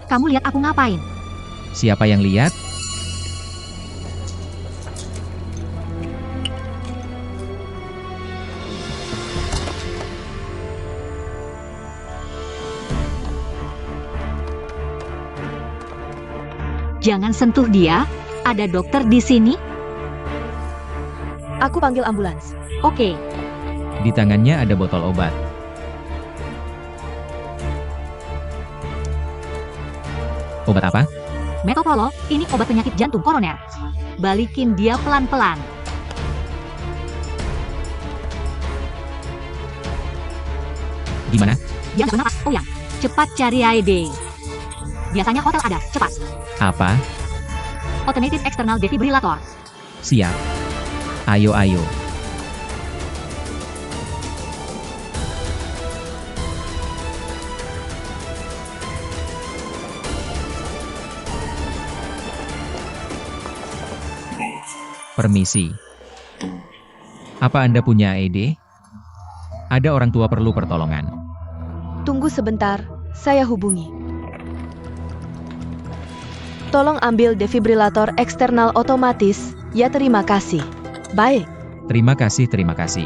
Kamu lihat aku ngapain? Siapa yang lihat? Jangan sentuh dia. Ada dokter di sini? Aku panggil ambulans. Oke. Di tangannya ada botol obat. Obat apa? Metoprolol, ini obat penyakit jantung koroner. Balikin dia pelan-pelan. Gimana? Dia nggak bernapas. Oh ya, cepat cari ID. Biasanya hotel ada, cepat. Apa? Automated external defibrillator. Siap. Ayo, ayo. Permisi. Apa Anda punya ID? Ada orang tua perlu pertolongan. Tunggu sebentar, saya hubungi. Tolong ambil defibrilator eksternal otomatis. Ya, terima kasih. Baik. Terima kasih, terima kasih.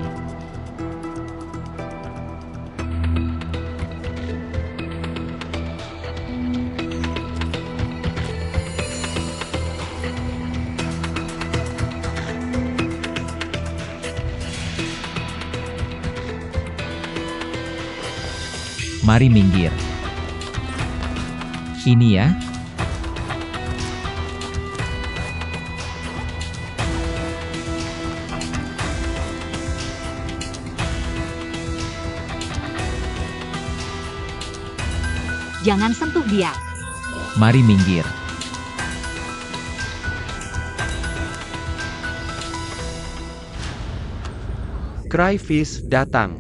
Mari minggir. Ini ya. Jangan sentuh dia. Mari minggir. Crayfish datang.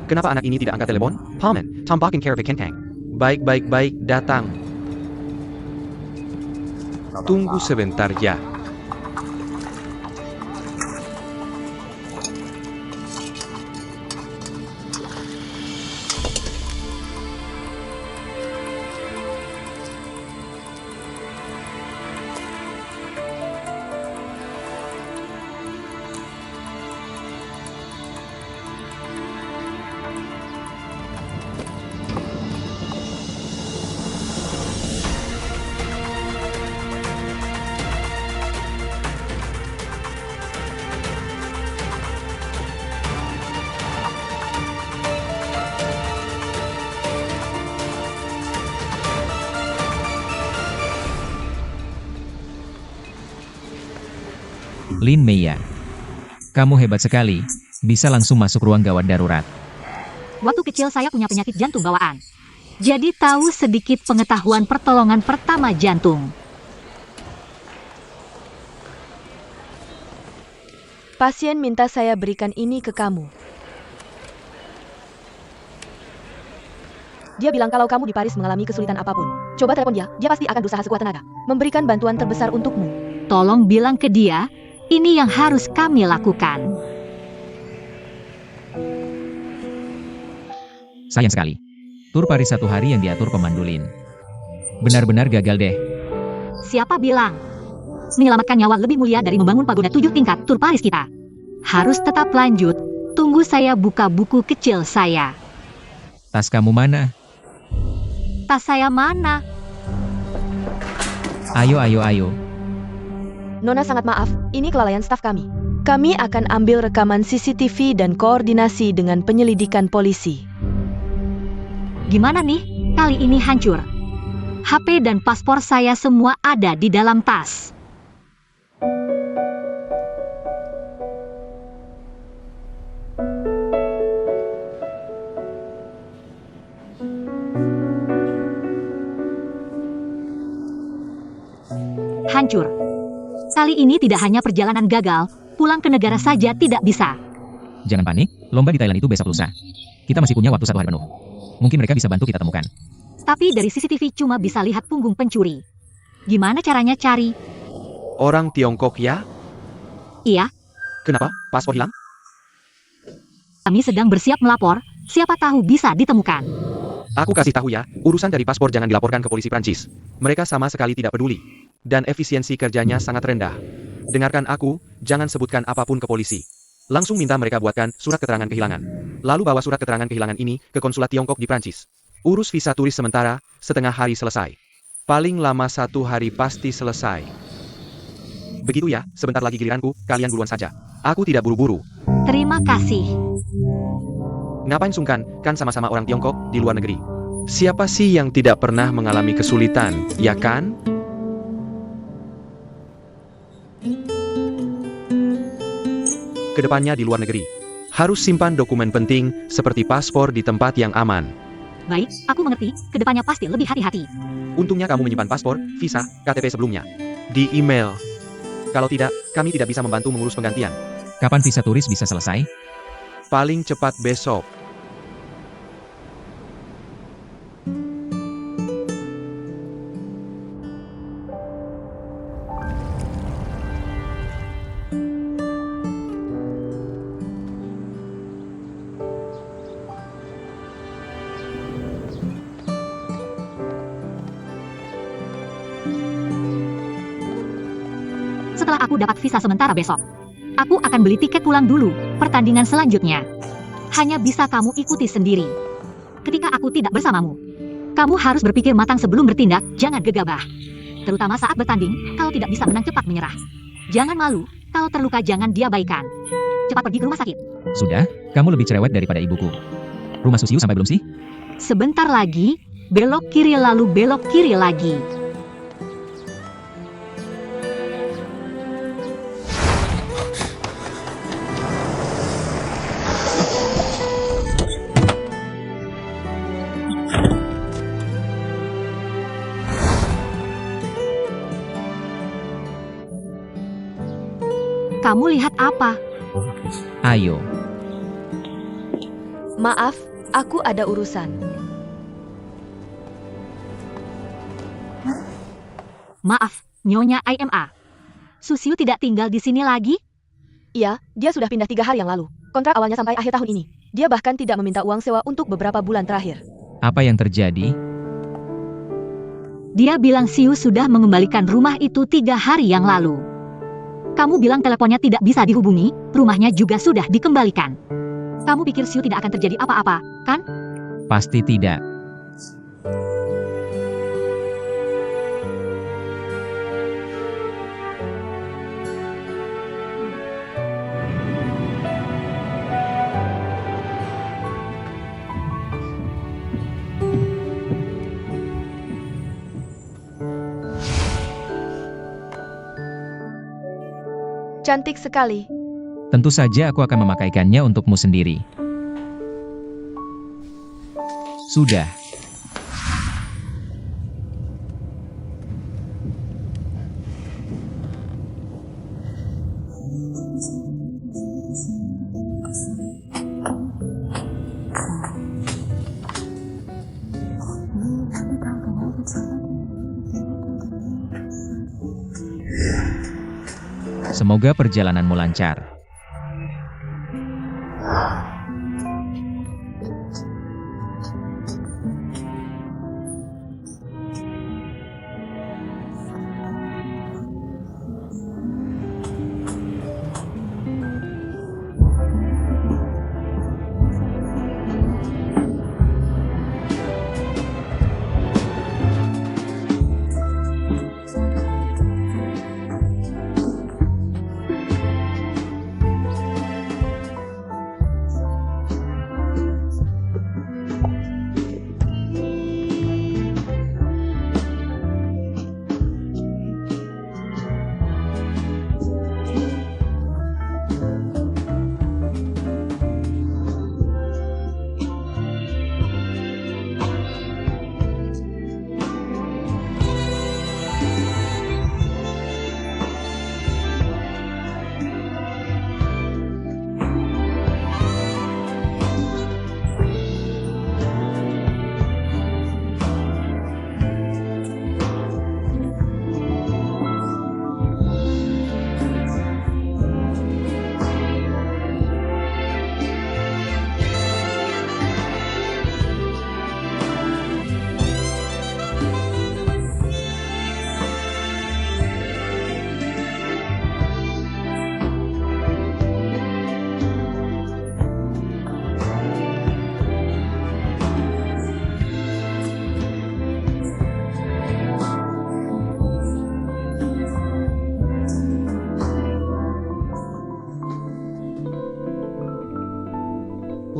Kenapa anak ini tidak angkat telepon? Paman, tambahin care Kentang. Baik, datang. Tunggu sebentar ya. Lin Meia. Kamu hebat sekali. Bisa langsung masuk ruang gawat darurat. Waktu kecil saya punya penyakit jantung bawaan. Jadi tahu sedikit pengetahuan pertolongan pertama jantung. Pasien minta saya berikan ini ke kamu. Dia bilang kalau kamu di Paris mengalami kesulitan apapun, coba telepon dia, dia pasti akan berusaha sekuat tenaga. Memberikan bantuan terbesar untukmu. Tolong bilang ke dia, ini yang harus kami lakukan. Sayang sekali. Tur Paris 1 hari yang diatur pemandu Lin. Benar-benar gagal deh. Siapa bilang? Menyelamatkan nyawa lebih mulia dari membangun pagoda 7 tingkat Tur Paris kita. Harus tetap lanjut. Tunggu saya buka buku kecil saya. Tas kamu mana? Tas saya mana? Ayo, ayo, ayo. Nona sangat maaf, ini kelalaian staf kami. Kami akan ambil rekaman CCTV dan koordinasi dengan penyelidikan polisi. Gimana nih? Kali ini hancur. HP dan paspor saya semua ada di dalam tas. Hancur. Kali ini tidak hanya perjalanan gagal, pulang ke negara saja tidak bisa. Jangan panik, lomba di Thailand itu besok lusa. Kita masih punya waktu 1 hari penuh. Mungkin mereka bisa bantu kita temukan. Tapi dari CCTV cuma bisa lihat punggung pencuri. Gimana caranya cari? Orang Tiongkok ya? Iya, Kenapa? Paspor hilang? kami sedang bersiap melapor, siapa tahu bisa ditemukan. Aku kasih tahu ya, urusan dari paspor jangan dilaporkan ke polisi Prancis. Mereka sama sekali tidak peduli. Dan efisiensi kerjanya sangat rendah. Dengarkan aku, jangan sebutkan apapun ke polisi. Langsung minta mereka buatkan surat keterangan kehilangan. Lalu bawa surat keterangan kehilangan ini ke konsulat Tiongkok di Prancis. Urus visa turis sementara, setengah hari selesai. Paling lama 1 hari pasti selesai. Begitu ya, sebentar lagi giliranku, kalian duluan saja. Aku tidak buru-buru. Terima kasih. Ngapain sungkan, kan sama-sama orang Tiongkok di luar negeri. Siapa sih yang tidak pernah mengalami kesulitan, ya kan? Kedepannya di luar negeri. Harus simpan dokumen penting, seperti paspor di tempat yang aman. Baik, aku mengerti, kedepannya pasti lebih hati-hati. Untungnya kamu menyimpan paspor, visa, KTP sebelumnya. Di email. Kalau tidak, kami tidak bisa membantu mengurus penggantian. Kapan visa turis bisa selesai? Paling cepat besok. Setelah aku dapat visa sementara besok, aku akan beli tiket pulang dulu, pertandingan selanjutnya. Hanya bisa kamu ikuti sendiri. Ketika aku tidak bersamamu, kamu harus berpikir matang sebelum bertindak, jangan gegabah. Terutama saat bertanding, kalau tidak bisa menang cepat menyerah. Jangan malu, kalau terluka jangan diabaikan. Cepat pergi ke rumah sakit. Sudah, kamu lebih cerewet daripada ibuku. Rumah Susiu sampai belum sih? Sebentar lagi, belok kiri lalu belok kiri lagi. Kamu lihat apa? Ayo. Maaf, aku ada urusan. Maaf, Nyonya IMA. Susiu tidak tinggal di sini lagi? Iya, dia sudah pindah 3 hari yang lalu. Kontrak awalnya sampai akhir tahun ini. Dia bahkan tidak meminta uang sewa untuk beberapa bulan terakhir. Apa yang terjadi? Dia bilang Siu sudah mengembalikan rumah itu 3 hari yang lalu. Kamu bilang teleponnya tidak bisa dihubungi, rumahnya juga sudah dikembalikan. Kamu pikir Siu tidak akan terjadi apa-apa, kan? Pasti tidak. Cantik sekali. Tentu saja aku akan memakaikannya untukmu sendiri. Sudah. Semoga perjalananmu lancar.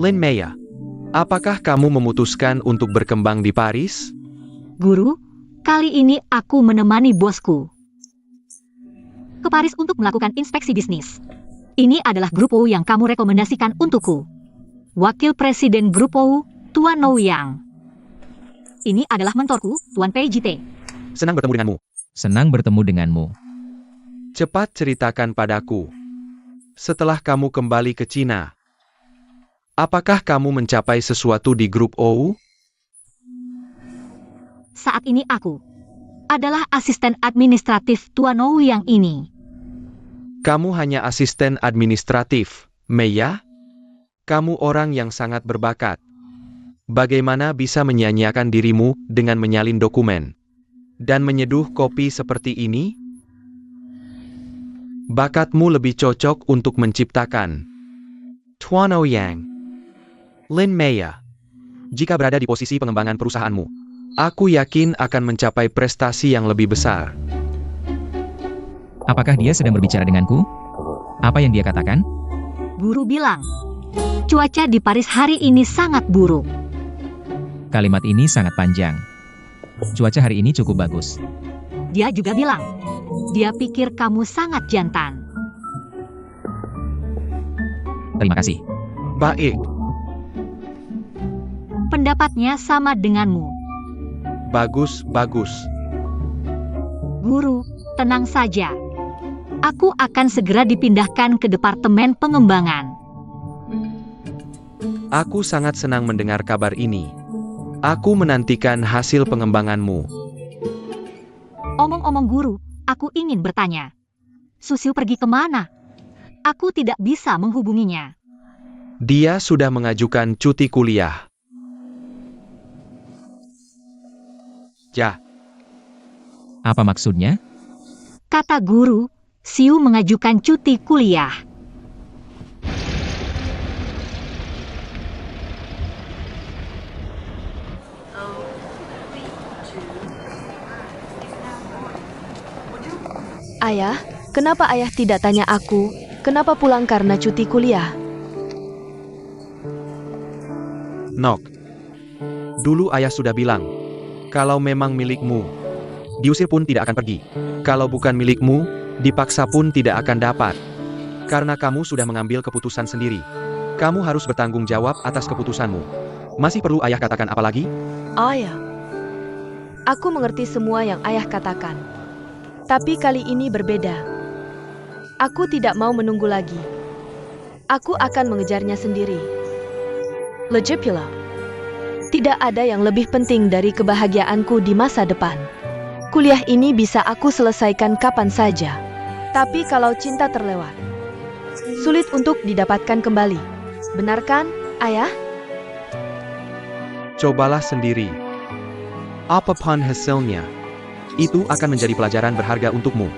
Lin Maya, apakah kamu memutuskan untuk berkembang di Paris? Guru, kali ini aku menemani bosku ke Paris untuk melakukan inspeksi bisnis. Ini adalah grup O yang kamu rekomendasikan untukku. Wakil Presiden grup O, Tuan Ouyang. Ini adalah mentorku, Tuan Pei Jite. Senang bertemu denganmu. Senang bertemu denganmu. Cepat ceritakan padaku. Setelah kamu kembali ke Cina, apakah kamu mencapai sesuatu di grup O? Saat ini aku adalah asisten administratif Tuan Ouyang ini. Kamu hanya asisten administratif, Maya? Kamu orang yang sangat berbakat. Bagaimana bisa menyia-nyiakan dirimu dengan menyalin dokumen dan menyeduh kopi seperti ini? Bakatmu lebih cocok untuk menciptakan. Tuan Ouyang, Lin Maya, jika berada di posisi pengembangan perusahaanmu, aku yakin akan mencapai prestasi yang lebih besar. Apakah dia sedang berbicara denganku? Apa yang dia katakan? Guru bilang, cuaca di Paris hari ini sangat buruk. Kalimat ini sangat panjang. Cuaca hari ini cukup bagus. Dia juga bilang, dia pikir kamu sangat jantan. Terima kasih. Baik, Pendapatnya sama denganmu. bagus. Guru, tenang saja. Aku akan segera dipindahkan ke Departemen Pengembangan. Aku sangat senang mendengar kabar ini. Aku menantikan hasil pengembanganmu. Omong-omong guru, aku ingin bertanya. Susiu pergi kemana? Aku tidak bisa menghubunginya. Dia sudah mengajukan cuti kuliah. Ya, Apa maksudnya? Kata guru, Siu mengajukan cuti kuliah. Ayah, kenapa ayah tidak tanya aku, kenapa pulang karena cuti kuliah? Nok. Dulu ayah sudah bilang, kalau memang milikmu, diusir pun tidak akan pergi. Kalau bukan milikmu, dipaksa pun tidak akan dapat. Karena kamu sudah mengambil keputusan sendiri. Kamu harus bertanggung jawab atas keputusanmu. Masih perlu ayah katakan apa lagi? Ayah, aku mengerti semua yang ayah katakan. Tapi kali ini berbeda. Aku tidak mau menunggu lagi. Aku akan mengejarnya sendiri. Lagi pula, tidak ada yang lebih penting dari kebahagiaanku di masa depan. Kuliah ini bisa aku selesaikan kapan saja. Tapi kalau cinta terlewat, sulit untuk didapatkan kembali. Benar kan, ayah? Cobalah sendiri. Apapun hasilnya, itu akan menjadi pelajaran berharga untukmu.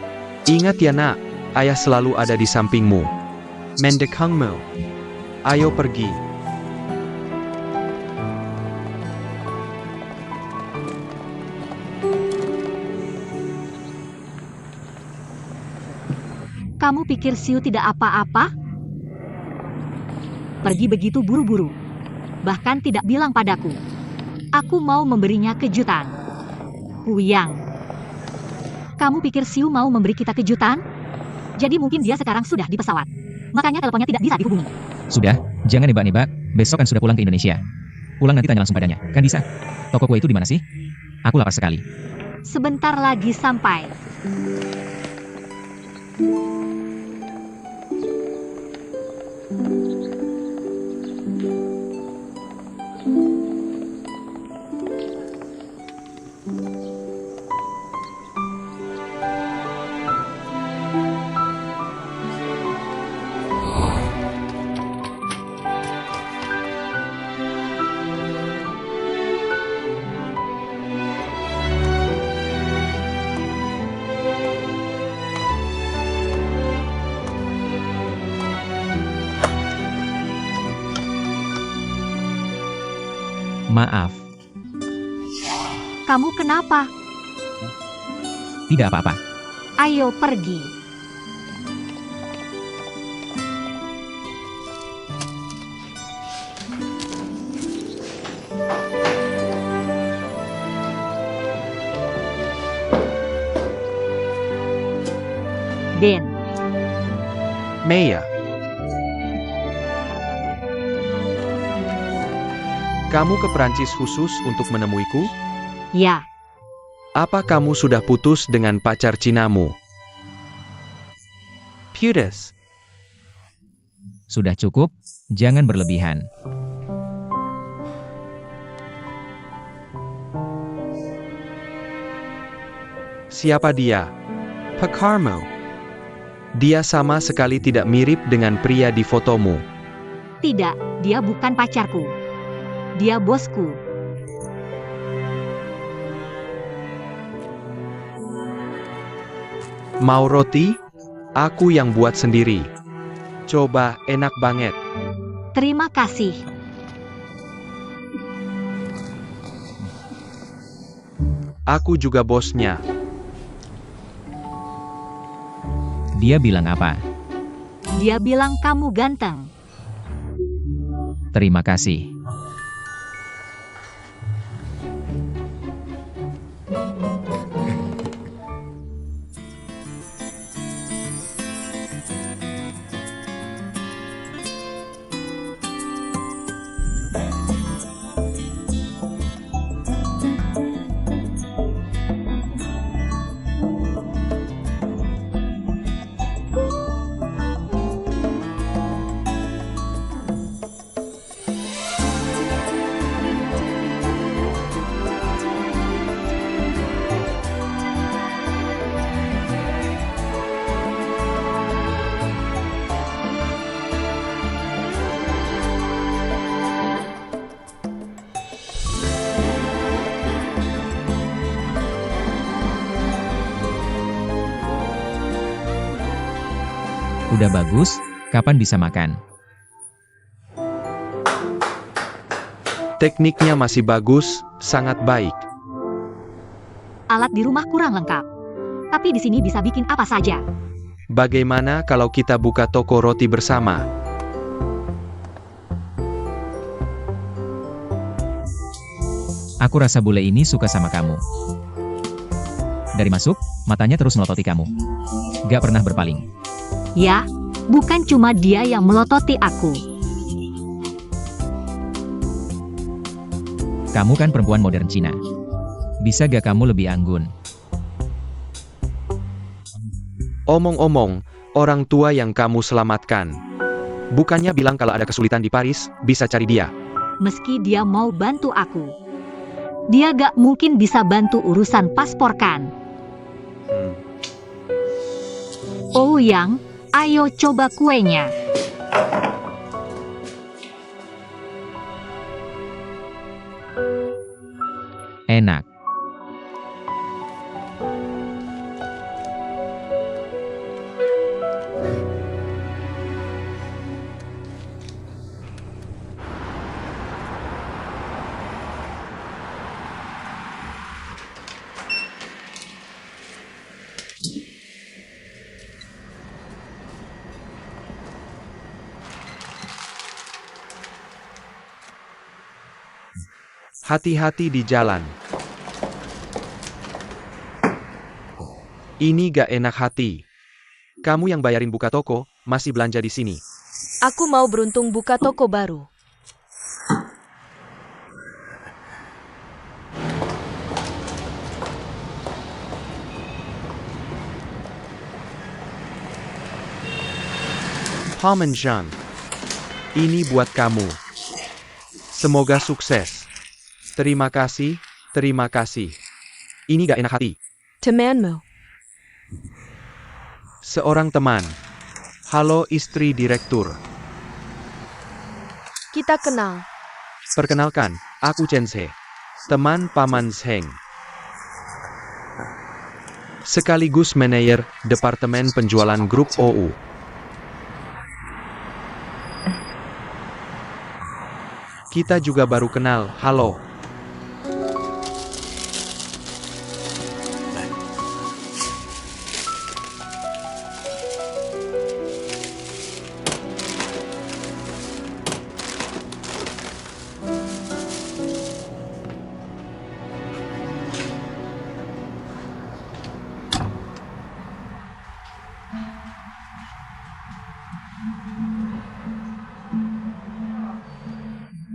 Ingat ya nak, ayah selalu ada di sampingmu. Mendekangmu. Ayo pergi. Kamu pikir Siu tidak apa-apa? Pergi begitu buru-buru. Bahkan tidak bilang padaku. Aku mau memberinya kejutan. Ouyang. Kamu pikir Siu mau memberi kita kejutan? Jadi mungkin dia sekarang sudah di pesawat. Makanya teleponnya tidak bisa dihubungi. Sudah, jangan nebak-nebak. Besok kan sudah pulang ke Indonesia. Pulang nanti tanya langsung padanya. Kan bisa? Toko kue itu di mana sih? Aku lapar sekali. Sebentar lagi sampai. Maaf, Kamu kenapa? tidak apa-apa. Ayo pergi. Ben. Maya. Kamu ke Perancis khusus untuk menemuiku? Ya, Apa kamu sudah putus dengan pacar Cinamu? Putus. Sudah cukup, jangan berlebihan. Siapa dia? Pacarmo. Dia sama sekali tidak mirip dengan pria di fotomu. tidak, dia bukan pacarku. Dia bosku. Mau roti? Aku yang buat sendiri. Coba, enak banget. Terima kasih. Aku juga bosnya. Dia bilang apa? Dia bilang kamu ganteng. Terima kasih. Udah bagus, kapan bisa makan? Tekniknya masih bagus, sangat baik. Alat di rumah kurang lengkap. Tapi di sini bisa bikin apa saja. Bagaimana kalau kita buka toko roti bersama? Aku rasa bule ini suka sama kamu. Dari masuk, matanya terus melototi kamu. Gak pernah berpaling. Ya, bukan cuma dia yang melototi aku. Kamu kan perempuan modern Cina. Bisa gak kamu lebih anggun? Omong-omong, orang tua yang kamu selamatkan. Bukannya bilang kalau ada kesulitan di Paris, bisa cari dia. Meski dia mau bantu aku. Dia gak mungkin bisa bantu urusan paspor kan. Oh Yang, ayo coba kuenya. Enak. Hati-hati di jalan. Ini gak enak hati. Kamu yang bayarin buka toko, masih belanja di sini. Aku mau beruntung buka toko baru. Parmesan. Ini buat kamu. Semoga sukses. Terima kasih, terima kasih. Ini gak enak hati. Temanmu. Seorang teman. Halo istri direktur. Kita kenal. Perkenalkan, aku Chen She. Teman Paman Zheng. Sekaligus manajer Departemen Penjualan Grup OU. Kita juga baru kenal, halo.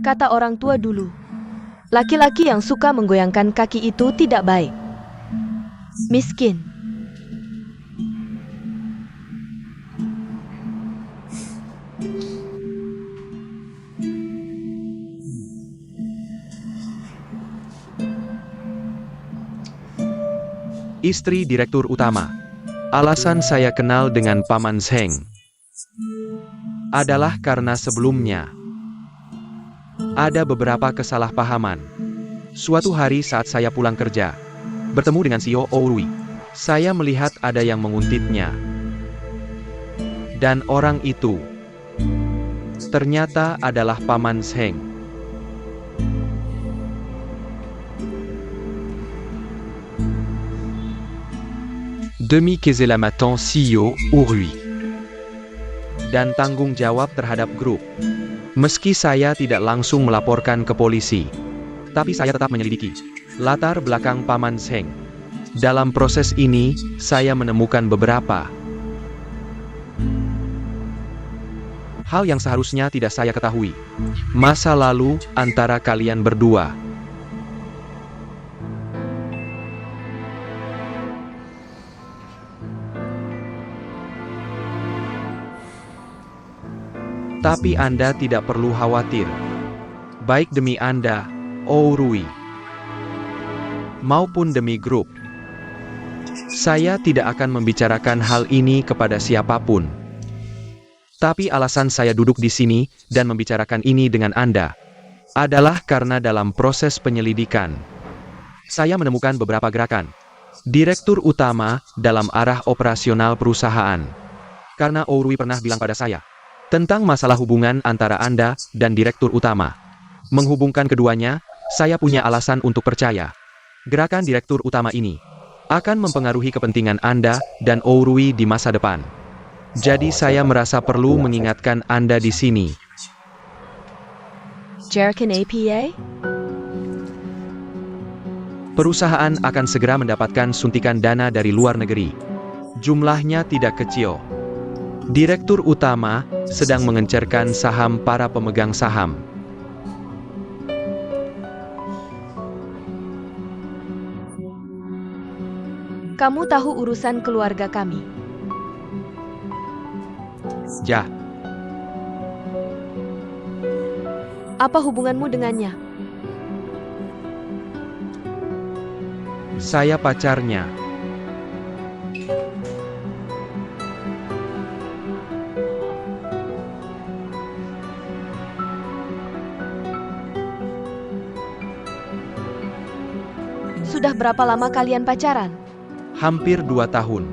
Kata orang tua dulu, laki-laki yang suka menggoyangkan kaki itu tidak baik. Miskin. Istri Direktur Utama. Alasan saya kenal dengan Paman Zheng adalah karena sebelumnya ada beberapa kesalahpahaman. Suatu hari saat saya pulang kerja, bertemu dengan CEO Ourui, saya melihat ada yang menguntitnya. Dan orang itu ternyata adalah Paman Zheng. Demi keselamatan CEO Ourui dan tanggung jawab terhadap grup. Meski saya tidak langsung melaporkan ke polisi, tapi saya tetap menyelidiki latar belakang Paman Zheng. Dalam proses ini, saya menemukan beberapa hal yang seharusnya tidak saya ketahui. Masa lalu antara kalian berdua. Tapi Anda tidak perlu khawatir. Baik demi Anda, Ourui, maupun demi grup. Saya tidak akan membicarakan hal ini kepada siapapun. Tapi alasan saya duduk di sini dan membicarakan ini dengan Anda adalah karena dalam proses penyelidikan, saya menemukan beberapa gerakan Direktur Utama dalam arah operasional perusahaan. Karena Ourui pernah bilang pada saya tentang masalah hubungan antara Anda dan Direktur Utama. Menghubungkan keduanya, saya punya alasan untuk percaya. Gerakan Direktur Utama ini akan mempengaruhi kepentingan Anda dan Ourui di masa depan. Jadi saya merasa perlu mengingatkan Anda di sini. Jerkin APA? Perusahaan akan segera mendapatkan suntikan dana dari luar negeri. Jumlahnya tidak kecil. Direktur Utama sedang mengencerkan saham para pemegang saham. Kamu tahu urusan keluarga kami. Ya, Apa hubunganmu dengannya? saya pacarnya. Sudah berapa lama kalian pacaran? Hampir 2 tahun.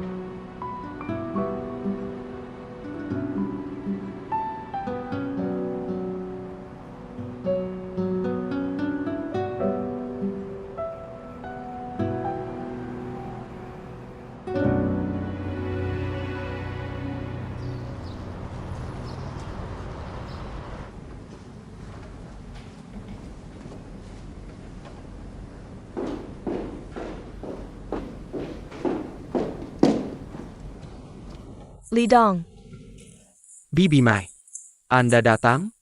Li Dong, Bibi Mai, Anda datang?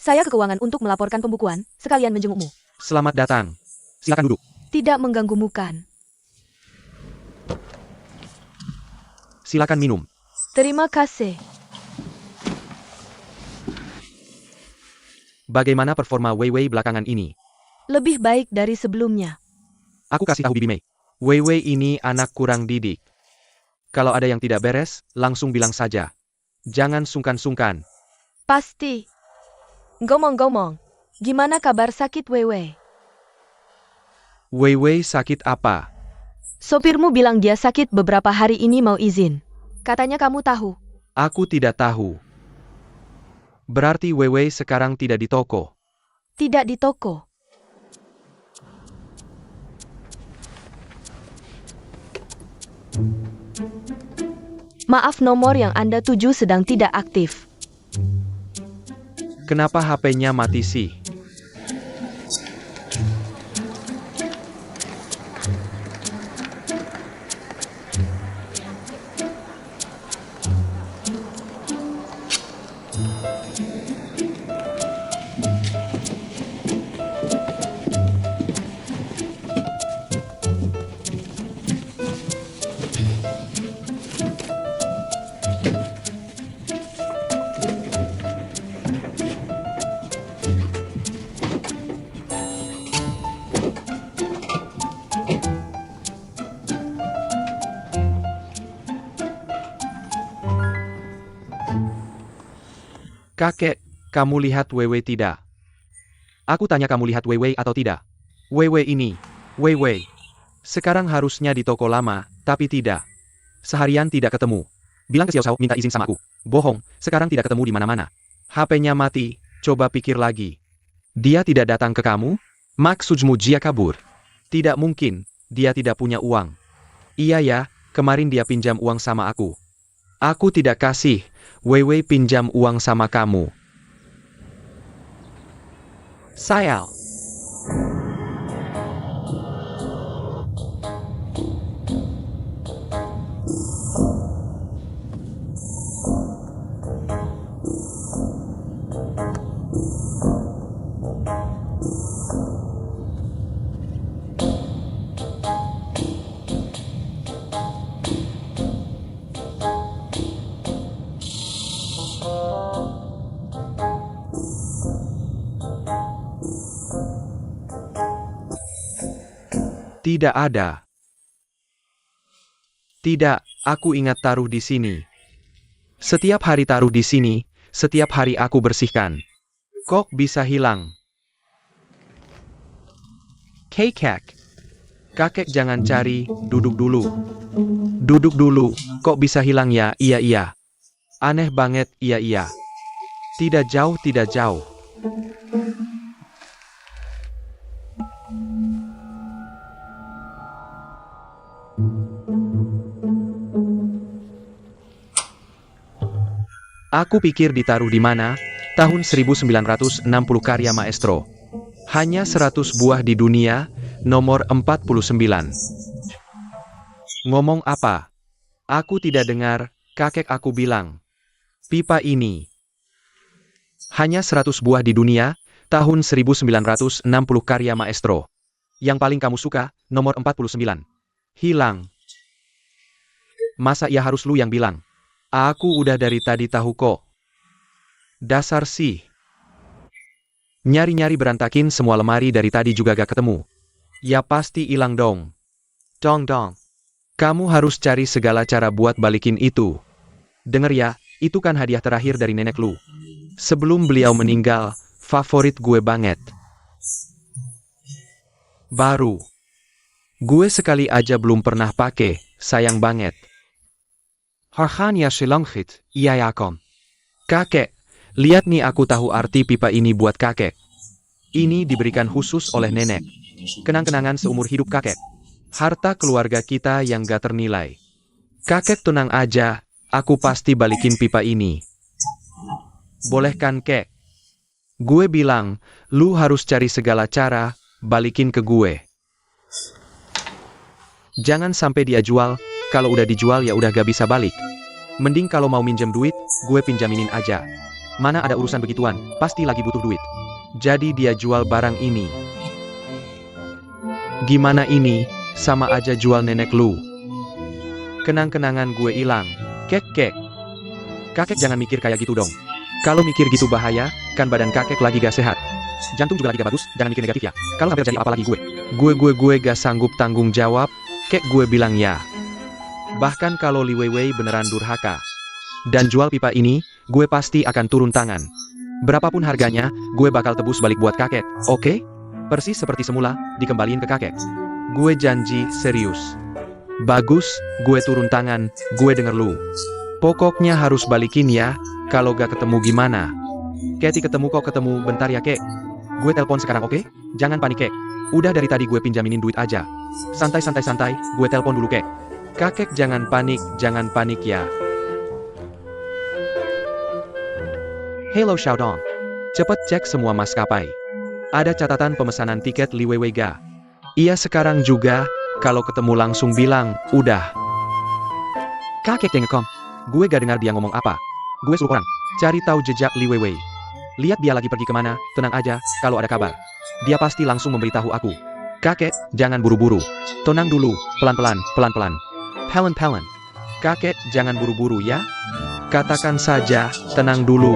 saya ke keuangan untuk melaporkan pembukuan, sekalian menjengukmu. Selamat datang. Silakan duduk. Tidak mengganggumu kan? Silakan minum. Terima kasih. Bagaimana performa Weiwei belakangan ini? Lebih baik dari sebelumnya. Aku kasih tahu Bibi Mei. Weiwei ini anak kurang didik. Kalau ada yang tidak beres, langsung bilang saja. Jangan sungkan-sungkan. Pasti. Ngomong-ngomong, gimana kabar sakit Weiwei? Weiwei sakit apa? Sopirmu bilang dia sakit beberapa hari ini mau izin. Katanya kamu tahu. Aku tidak tahu. Berarti Weiwei sekarang tidak di toko. Tidak di toko. Maaf, nomor yang Anda tuju sedang tidak aktif. Kenapa HP-nya mati sih? Kakek, kamu lihat Wewe tidak? Aku tanya kamu lihat Wewe atau tidak? Wewe ini. Wewe. Sekarang harusnya di toko lama, tapi tidak. Seharian tidak ketemu. Bilang ke Xiao Xiao minta izin sama aku. Bohong, sekarang tidak ketemu di mana-mana. HP-nya mati, coba pikir lagi. Dia tidak datang ke kamu? Maksudmu dia kabur? Tidak mungkin, dia tidak punya uang. Iya ya, kemarin dia pinjam uang sama aku. Aku tidak kasih, Wewe pinjam uang sama kamu. Sayal. Tidak ada. Tidak, aku ingat taruh di sini. Setiap hari taruh di sini, setiap hari aku bersihkan. Kok bisa hilang? Kakek. Kakek jangan cari, duduk dulu. Duduk dulu, kok bisa hilang ya? Iya. Aneh banget, iya. Tidak jauh, tidak jauh. Aku pikir ditaruh di mana, tahun 1960 karya maestro. Hanya 100 buah di dunia, nomor 49. Ngomong apa? Aku tidak dengar, kakek aku bilang. Pipa ini. Hanya 100 buah di dunia, tahun 1960 karya maestro. Yang paling kamu suka, nomor 49. Hilang. Masa ia harus lu yang bilang? Aku udah dari tadi tahu kok. Dasar sih. Nyari-nyari berantakin semua lemari dari tadi juga gak ketemu. Ya pasti hilang dong. Dong. Kamu harus cari segala cara buat balikin itu. Dengar ya, itu kan hadiah terakhir dari nenek lu. Sebelum beliau meninggal, favorit gue banget. Baru. Gue sekali aja belum pernah pakai, sayang banget. Harganya selangkit, iya ya kom. Kakek, lihat nih aku tahu arti pipa ini buat kakek. Ini diberikan khusus oleh nenek. Kenang-kenangan seumur hidup kakek. Harta keluarga kita yang gak ternilai. Kakek tenang aja, aku pasti balikin pipa ini. Boleh kan kek? Gue bilang, lu harus cari segala cara, balikin ke gue. Jangan sampai dia jual. Kalau udah dijual ya udah gak bisa balik. Mending kalau mau minjem duit, gue pinjaminin aja. Mana ada urusan begituan, pasti lagi butuh duit. Jadi dia jual barang ini. Gimana ini, sama aja jual nenek lu. Kenang-kenangan gue hilang. Kek. Kakek jangan mikir kayak gitu dong. Kalau mikir gitu bahaya, kan badan kakek lagi gak sehat. Jantung juga lagi gak bagus, jangan mikir negatif ya. Kalau hampir jadi apa lagi gue gak sanggup tanggung jawab, kek gue bilang ya. Bahkan kalau Li Weiwei beneran durhaka dan jual pipa ini, gue pasti akan turun tangan. Berapapun harganya, gue bakal tebus balik buat kakek, oke? Persis seperti semula, dikembaliin ke kakek. Gue janji, serius. Bagus, gue turun tangan, gue denger lu. Pokoknya harus balikin ya, kalau gak ketemu gimana? Keti ketemu kok ketemu, bentar ya kek. Gue telepon sekarang oke? Jangan panik kek. Udah dari tadi gue pinjaminin duit aja. Santai, gue telepon dulu kek. Kakek jangan panik ya. Hello Xiaodong. Cepet cek semua maskapai. Ada catatan pemesanan tiket Li Weiwei ga? Iya sekarang juga, kalau ketemu langsung bilang, udah. Kakek tengekom. Gue gak dengar dia ngomong apa. Gue suruh orang, cari tahu jejak Li Weiwei. Lihat dia lagi pergi kemana, tenang aja, kalau ada kabar. Dia pasti langsung memberitahu aku. Kakek, jangan buru-buru. Tenang dulu, pelan-pelan. Pelan. Kakek, jangan buru-buru ya. Katakan saja, tenang dulu.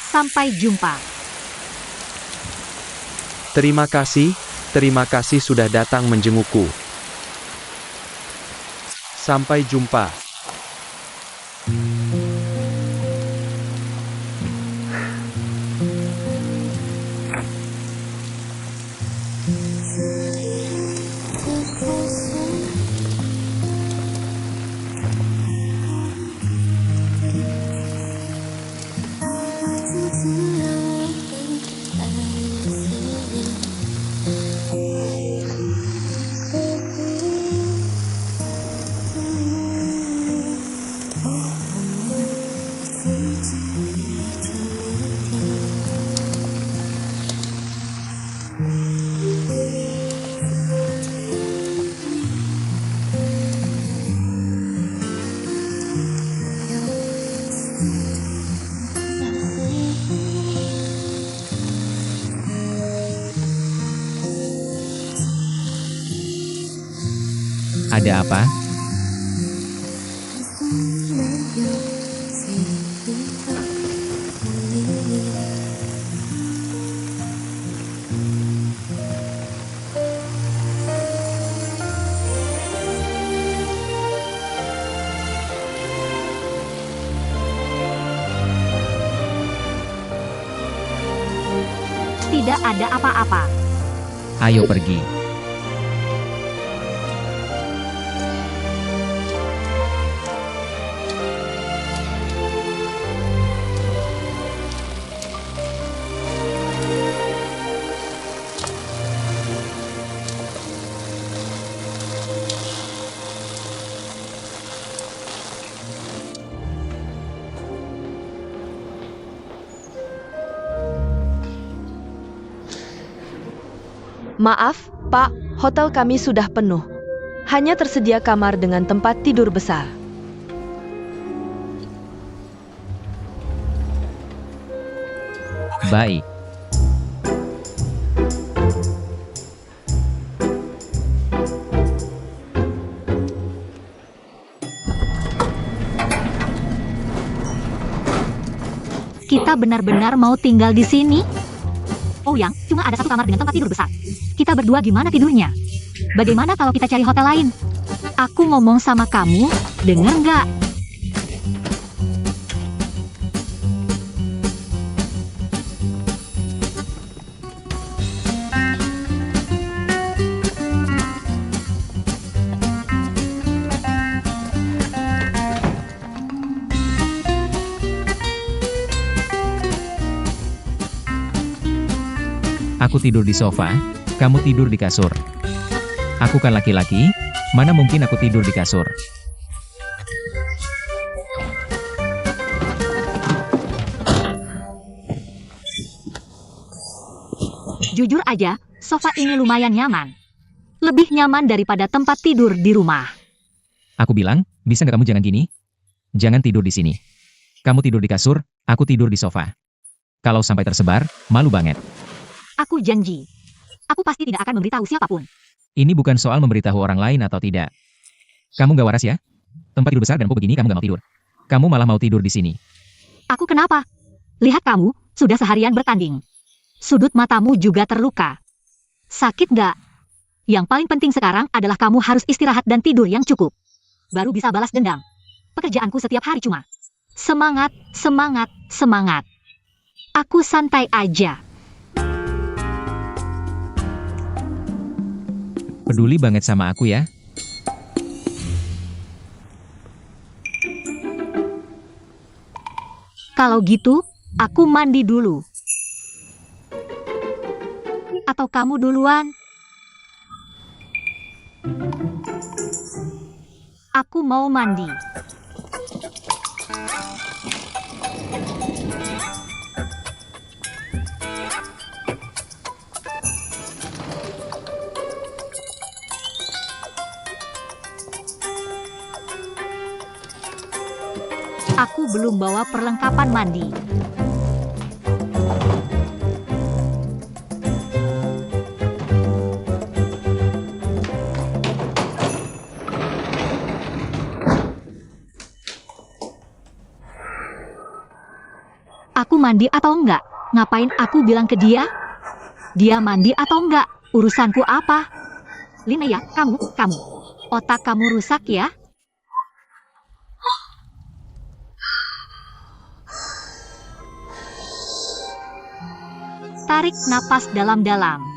Sampai jumpa. Terima kasih sudah datang menjengukku. Sampai jumpa. Ada apa? Tidak ada apa-apa. Ayo pergi. Maaf, Pak, hotel kami sudah penuh. Hanya tersedia kamar dengan tempat tidur besar. Baik. Kita benar-benar mau tinggal di sini? Oh Yang, cuma ada satu kamar dengan tempat tidur besar. Kita berdua gimana tidurnya? Bagaimana kalau kita cari hotel lain? Aku ngomong sama kamu, denger nggak? Aku tidur di sofa, kamu tidur di kasur. Aku kan laki-laki, mana mungkin aku tidur di kasur. Jujur aja, sofa ini lumayan nyaman. Lebih nyaman daripada tempat tidur di rumah. Aku bilang, bisa nggak kamu jangan gini? Jangan tidur di sini. Kamu tidur di kasur, aku tidur di sofa. Kalau sampai tersebar, malu banget. Aku janji. Aku pasti tidak akan memberitahu siapapun. Ini bukan soal memberitahu orang lain atau tidak. Kamu gak waras ya? Tempat tidur besar dan kok begini kamu gak mau tidur. Kamu malah mau tidur di sini. Aku kenapa? Lihat kamu, sudah seharian bertanding. Sudut matamu juga terluka. Sakit nggak? Yang paling penting sekarang adalah kamu harus istirahat dan tidur yang cukup. Baru bisa balas dendam. Pekerjaanku setiap hari cuma semangat, semangat, semangat. Aku santai aja. Peduli banget sama aku ya? Kalau gitu, aku mandi dulu. Atau kamu duluan? Aku mau mandi. Aku belum bawa perlengkapan mandi. Aku mandi atau enggak? Ngapain aku bilang ke dia? Dia mandi atau enggak? Urusanku apa? Linnea, kamu. Otak kamu rusak ya? Tarik napas dalam-dalam.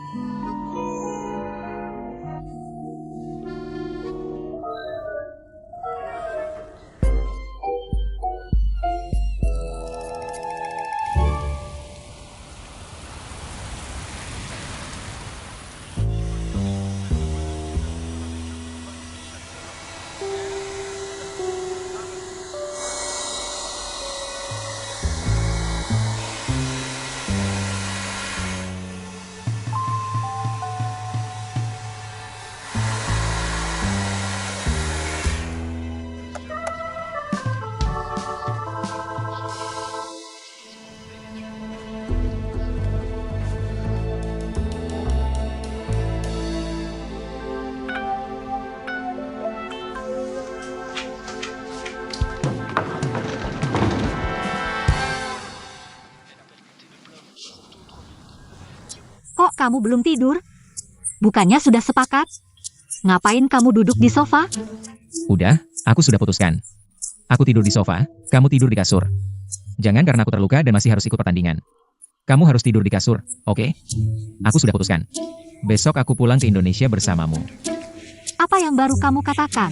Kok kamu belum tidur? Bukannya sudah sepakat? Ngapain kamu duduk di sofa? Udah, aku sudah putuskan. Aku tidur di sofa, kamu tidur di kasur. Jangan karena aku terluka dan masih harus ikut pertandingan. Kamu harus tidur di kasur, oke? Aku sudah putuskan. Besok aku pulang ke Indonesia bersamamu. Apa yang baru kamu katakan?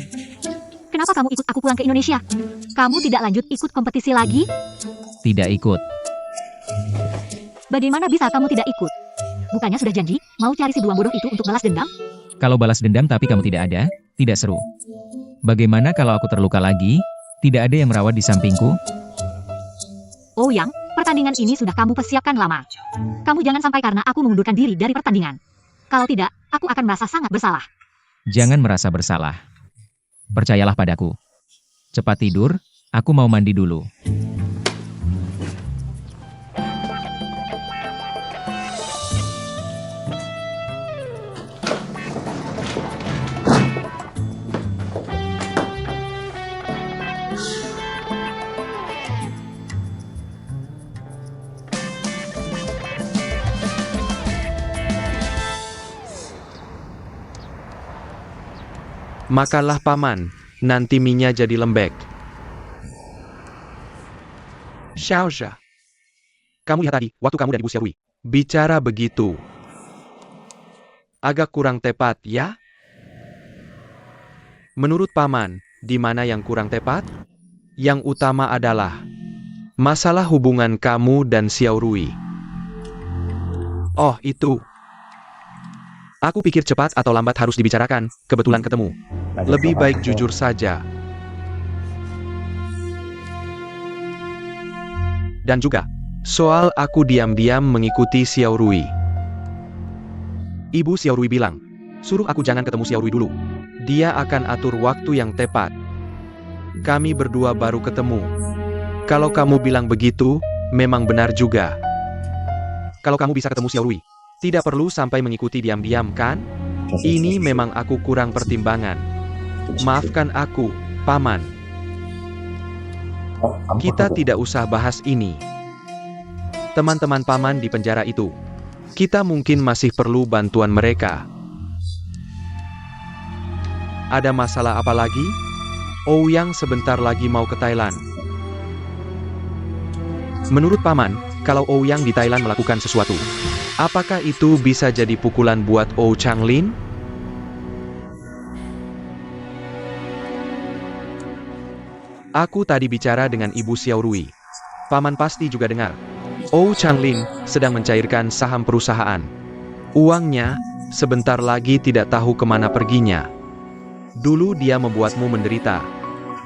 Kenapa kamu ikut aku pulang ke Indonesia? Kamu tidak lanjut ikut kompetisi lagi? Tidak ikut. Bagaimana bisa kamu tidak ikut? Bukannya sudah janji, mau cari si beruang bodoh itu untuk balas dendam? Kalau balas dendam tapi kamu tidak ada, tidak seru. Bagaimana kalau aku terluka lagi? Tidak ada yang merawat di sampingku? Oh Yang, pertandingan ini sudah kamu persiapkan lama. Kamu jangan sampai karena aku mengundurkan diri dari pertandingan. Kalau tidak, aku akan merasa sangat bersalah. Jangan merasa bersalah. Percayalah padaku. Cepat tidur, aku mau mandi dulu. Makanlah paman, nanti minyak jadi lembek. Xiaozha. Kamu lihat tadi, waktu kamu dan Ibu Xiaorui bicara begitu. Agak kurang tepat, ya? Menurut paman, di mana yang kurang tepat? Yang utama adalah masalah hubungan kamu dan Xiaorui. Oh, itu. Aku pikir cepat atau lambat harus dibicarakan, kebetulan ketemu. Lebih baik jujur saja. Dan juga, soal aku diam-diam mengikuti Xiaorui. Ibu Xiaorui bilang, suruh aku jangan ketemu Xiaorui dulu. Dia akan atur waktu yang tepat. Kami berdua baru ketemu. Kalau kamu bilang begitu, memang benar juga. Kalau kamu bisa ketemu Xiaorui, tidak perlu sampai mengikuti diam-diam, kan? Ini memang aku kurang pertimbangan. Maafkan aku, paman. Kita tidak usah bahas ini. Teman-teman paman di penjara itu. Kita mungkin masih perlu bantuan mereka. Ada masalah apa lagi? Ouyang sebentar lagi mau ke Thailand. Menurut paman, kalau Ouyang di Thailand melakukan sesuatu, apakah itu bisa jadi pukulan buat Ou Changlin? Aku tadi bicara dengan Ibu Xiaorui. Paman pasti juga dengar. Ou Changlin sedang mencairkan saham perusahaan. Uangnya sebentar lagi tidak tahu kemana perginya. Dulu dia membuatmu menderita.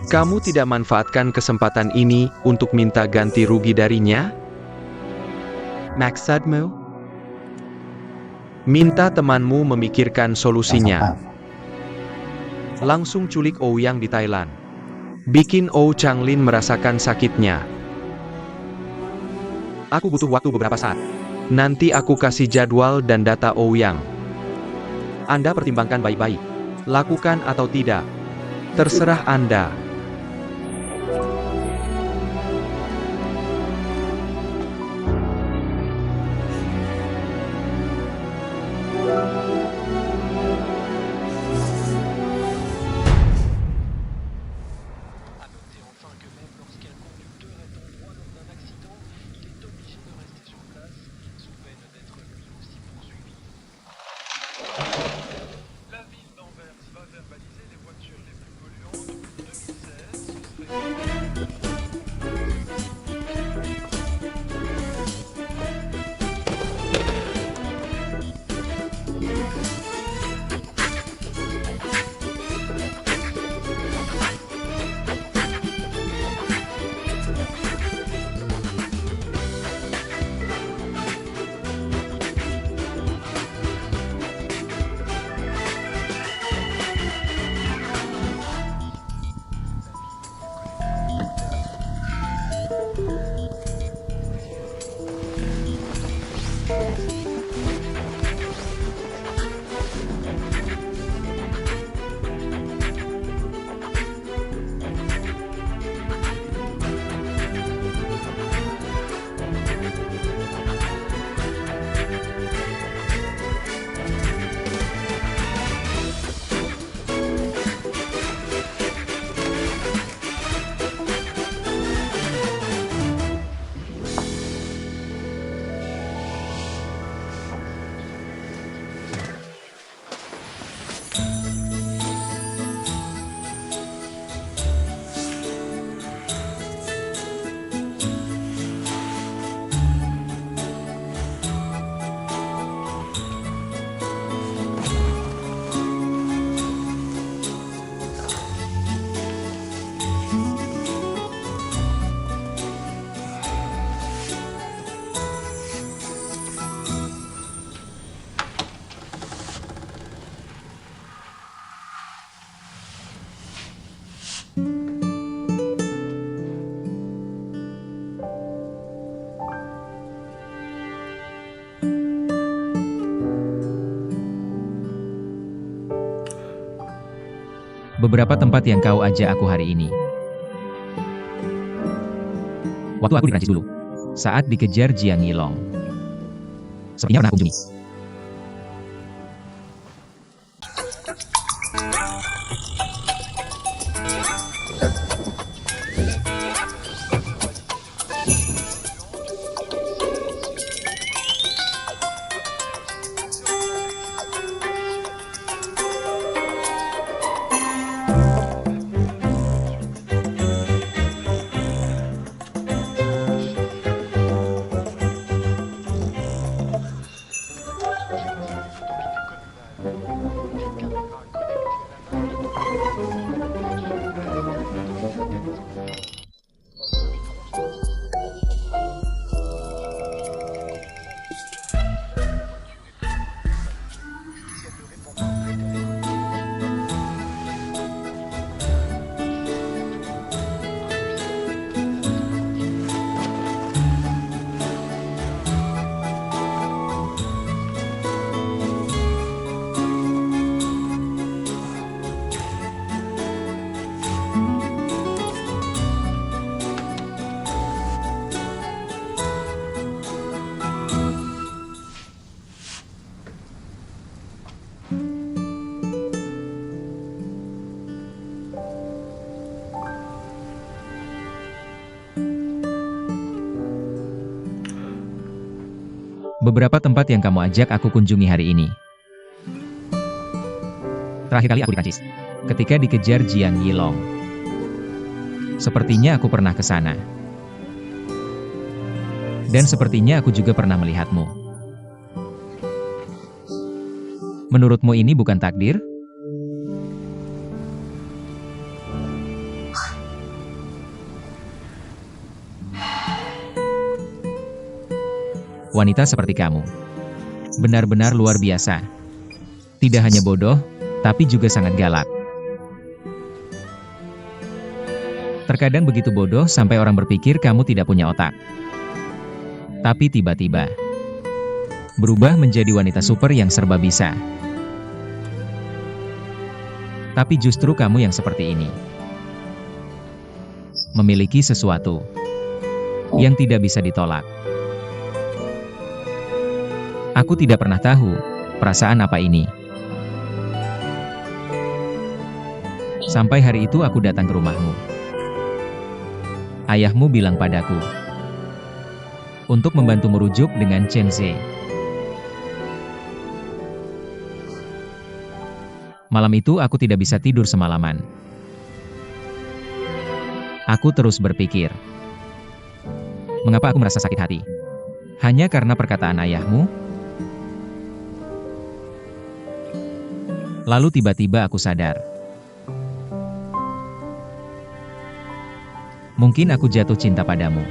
Kamu tidak manfaatkan kesempatan ini untuk minta ganti rugi darinya? Maksudmu? Minta temanmu memikirkan solusinya. Langsung culik Ouyang di Thailand. Bikin Ou Changlin merasakan sakitnya. Aku butuh waktu beberapa saat. Nanti aku kasih jadwal dan data Ouyang. Anda pertimbangkan baik-baik. Lakukan atau tidak. Terserah Anda. Beberapa tempat yang kau ajak aku hari ini. Waktu aku di Prancis dulu. Saat dikejar Jiang Yilong. Sepertinya pernah kunjungi. Beberapa tempat yang kamu ajak aku kunjungi hari ini. Terakhir kali aku di Prancis. Ketika dikejar Jiang Yilong. Sepertinya aku pernah ke sana. Dan sepertinya aku juga pernah melihatmu. Menurutmu ini bukan takdir? Wanita seperti kamu. Benar-benar luar biasa. Tidak hanya bodoh, tapi juga sangat galak. Terkadang begitu bodoh sampai orang berpikir kamu tidak punya otak. Tapi tiba-tiba berubah menjadi wanita super yang serba bisa. Tapi justru kamu yang seperti ini. Memiliki sesuatu yang tidak bisa ditolak. Aku tidak pernah tahu perasaan apa ini. Sampai hari itu aku datang ke rumahmu. Ayahmu bilang padaku untuk membantu merujuk dengan Chen Zhe. Malam itu aku tidak bisa tidur semalaman. Aku terus berpikir, mengapa aku merasa sakit hati? Hanya karena perkataan ayahmu? Lalu tiba-tiba aku sadar. Mungkin aku jatuh cinta padamu.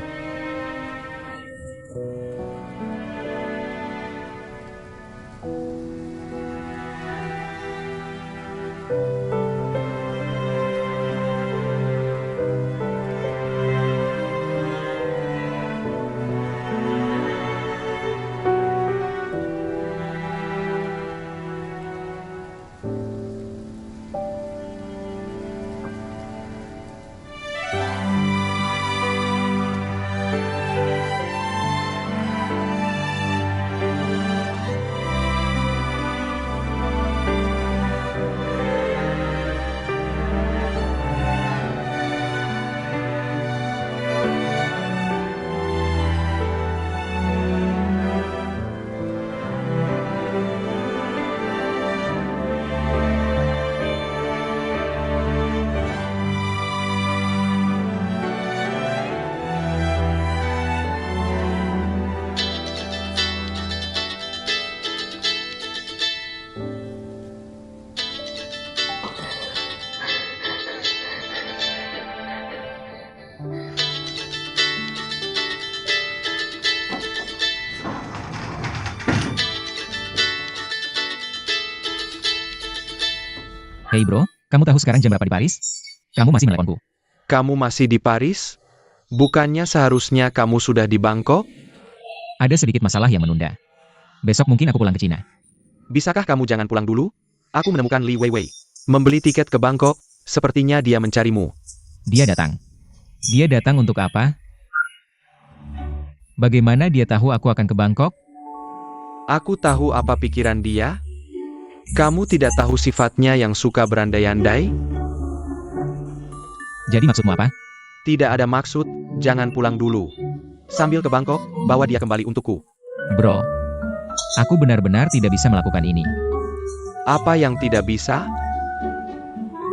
Hei bro, kamu tahu sekarang jam berapa di Paris? Kamu masih meneleponku. Kamu masih di Paris? Bukannya seharusnya kamu sudah di Bangkok? Ada sedikit masalah yang menunda. Besok mungkin aku pulang ke Cina. Bisakah kamu jangan pulang dulu? Aku menemukan Li Weiwei. Membeli tiket ke Bangkok, Sepertinya dia mencarimu. Dia datang. Dia datang untuk apa? Bagaimana dia tahu aku akan ke Bangkok? Aku tahu apa pikiran dia. Kamu tidak tahu sifatnya yang suka berandai-andai? Jadi maksudmu apa? Tidak ada maksud, jangan pulang dulu. Sambil ke Bangkok, bawa dia kembali untukku. Bro, aku benar-benar tidak bisa melakukan ini. Apa yang tidak bisa?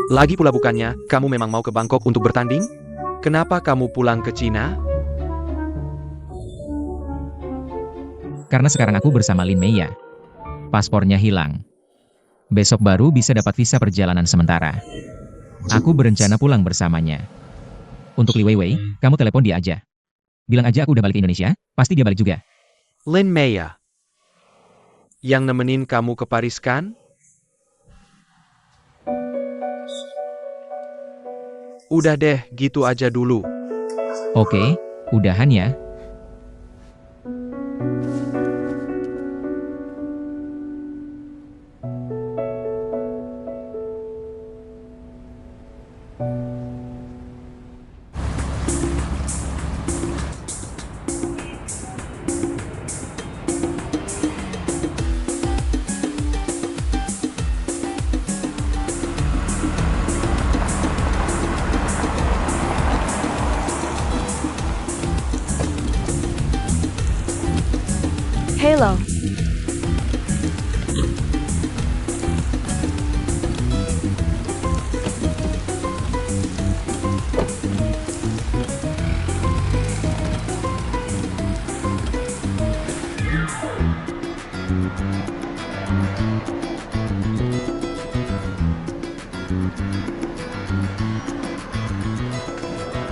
Lagi pula bukannya, kamu memang mau ke Bangkok untuk bertanding? Kenapa kamu pulang ke Cina? Karena sekarang aku bersama Lin Meia. Paspornya hilang. Besok baru bisa dapat visa perjalanan sementara. Aku berencana pulang bersamanya. Untuk Li Weiwei, kamu telepon dia aja. Bilang aja aku udah balik ke Indonesia, pasti dia balik juga. Lin Meia. Yang nemenin kamu ke Paris kan? Udah deh, gitu aja dulu. Oke, udahan ya. Halo.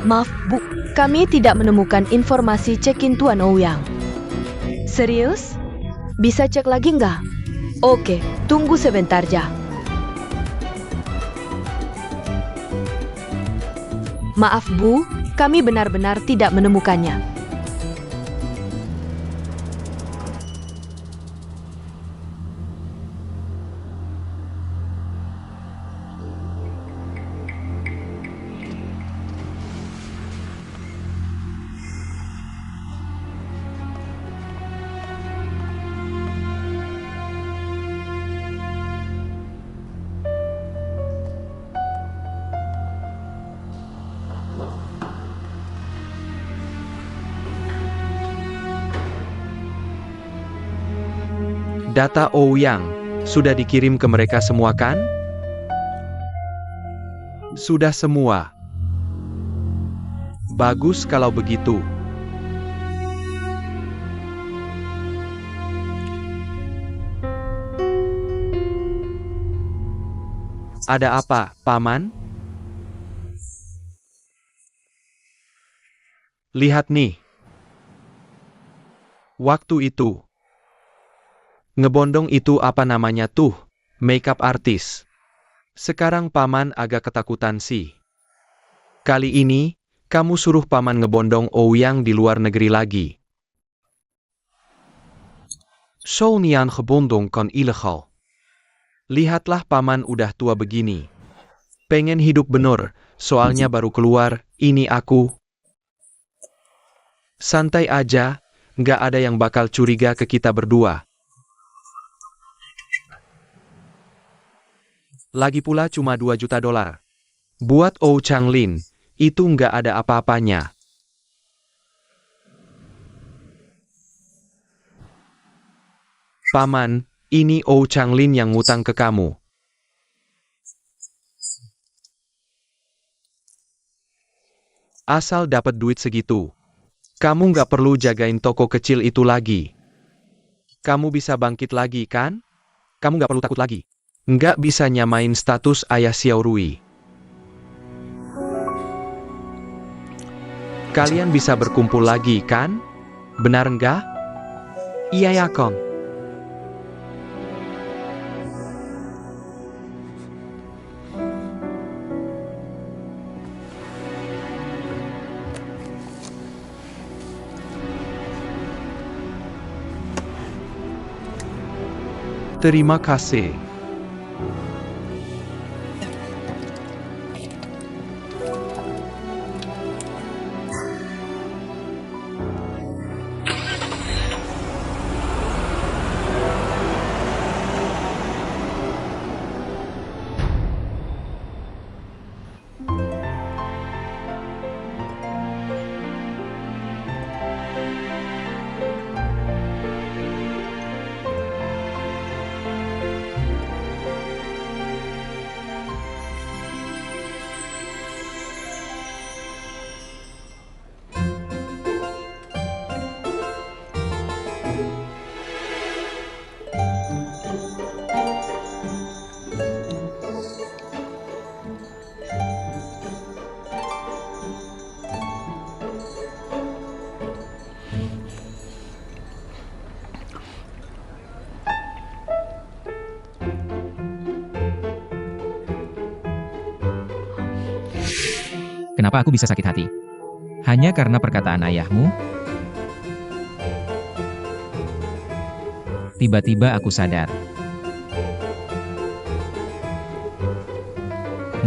Maaf, Bu. Kami tidak menemukan informasi check-in Tuan Ouyang. Serius? Bisa cek lagi nggak? Oke, tunggu sebentar ya. Maaf, Bu. Kami benar-benar tidak menemukannya. Data Ouyang sudah dikirim ke mereka semua kan? Sudah semua. Bagus kalau begitu. Ada apa, Paman? Lihat nih. Waktu itu. Ngebondong itu apa namanya tuh? Makeup artist. Sekarang Paman agak ketakutan sih. Kali ini, kamu suruh Paman ngebondong Ouyang di luar negeri lagi. Zo nian gebondong kan ilegal. Lihatlah Paman udah tua begini. Pengen hidup bener, soalnya baru keluar, ini aku. Santai aja, nggak ada yang bakal curiga ke kita berdua. Lagi pula cuma 2 juta dolar. Buat Ou Changlin, itu nggak ada apa-apanya. Paman, ini Ou Changlin yang ngutang ke kamu. Asal dapat duit segitu, kamu nggak perlu jagain toko kecil itu lagi. Kamu bisa bangkit lagi kan? Kamu nggak perlu takut lagi. Nggak bisa nyamain status ayah Xiao Rui. Kalian bisa berkumpul lagi kan? Benar nggak? Iya ya, Kong. Terima kasih. kenapa aku bisa sakit hati? Hanya karena perkataan ayahmu? Tiba-tiba aku sadar.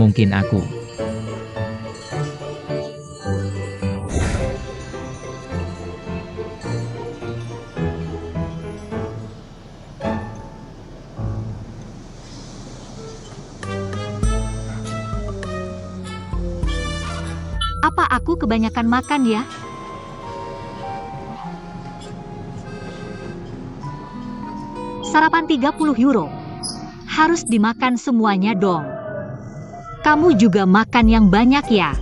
Mungkin aku Apa aku kebanyakan makan ya? Sarapan 30 euro. Harus dimakan semuanya dong. Kamu juga makan yang banyak ya?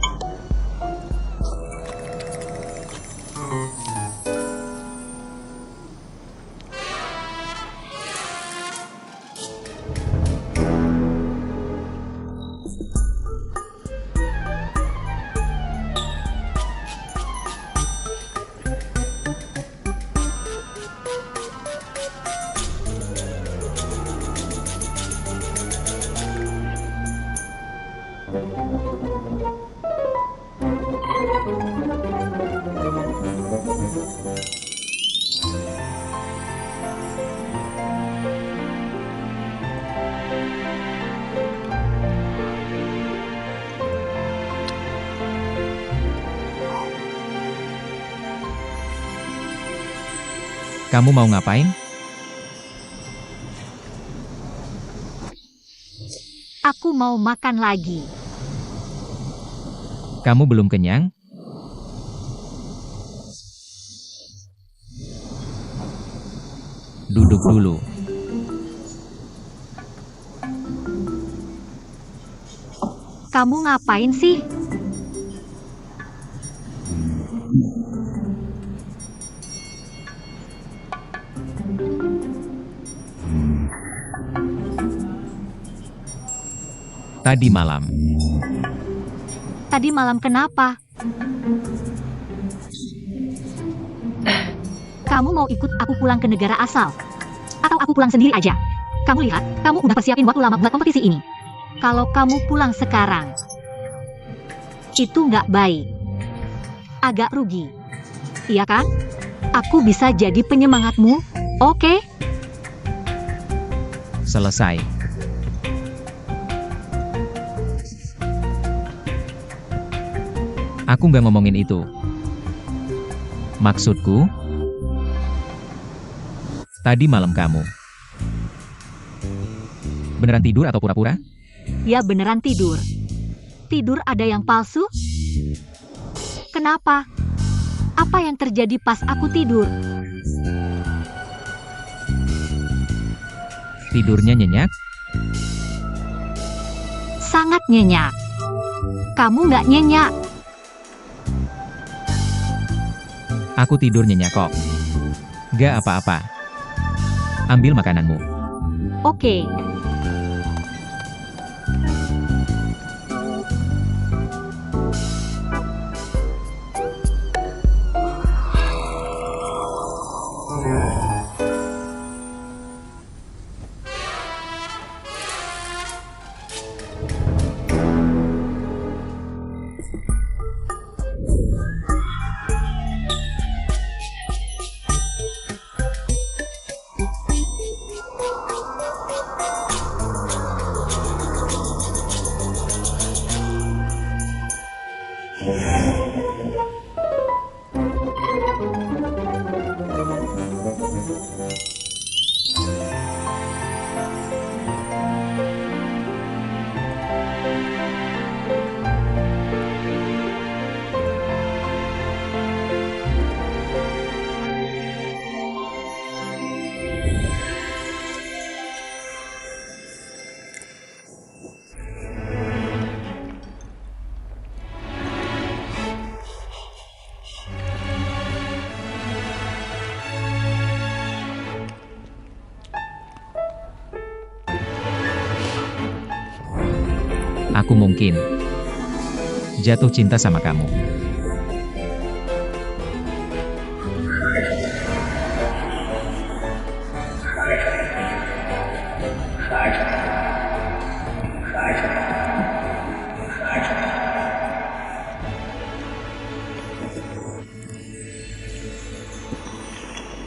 Kamu mau ngapain? Aku mau makan lagi. Kamu belum kenyang? Duduk dulu. Kamu ngapain sih? Tadi malam. Tadi malam kenapa? Kamu mau ikut aku pulang ke negara asal? Atau aku pulang sendiri aja? Kamu lihat, kamu udah persiapin waktu lama buat kompetisi ini. Kalau kamu pulang sekarang, itu nggak baik. Agak rugi. Iya kan? Aku bisa jadi penyemangatmu, oke? Selesai. Aku nggak ngomongin itu. Maksudku, tadi malam kamu beneran tidur atau pura-pura? Ya beneran tidur. Tidur ada yang palsu? Kenapa? Apa yang terjadi pas aku tidur? Tidurnya nyenyak? Sangat nyenyak. Kamu nggak nyenyak. Aku tidur nyenyak kok. Gak apa-apa. Ambil makananmu. Oke. Aku mungkin jatuh cinta sama kamu.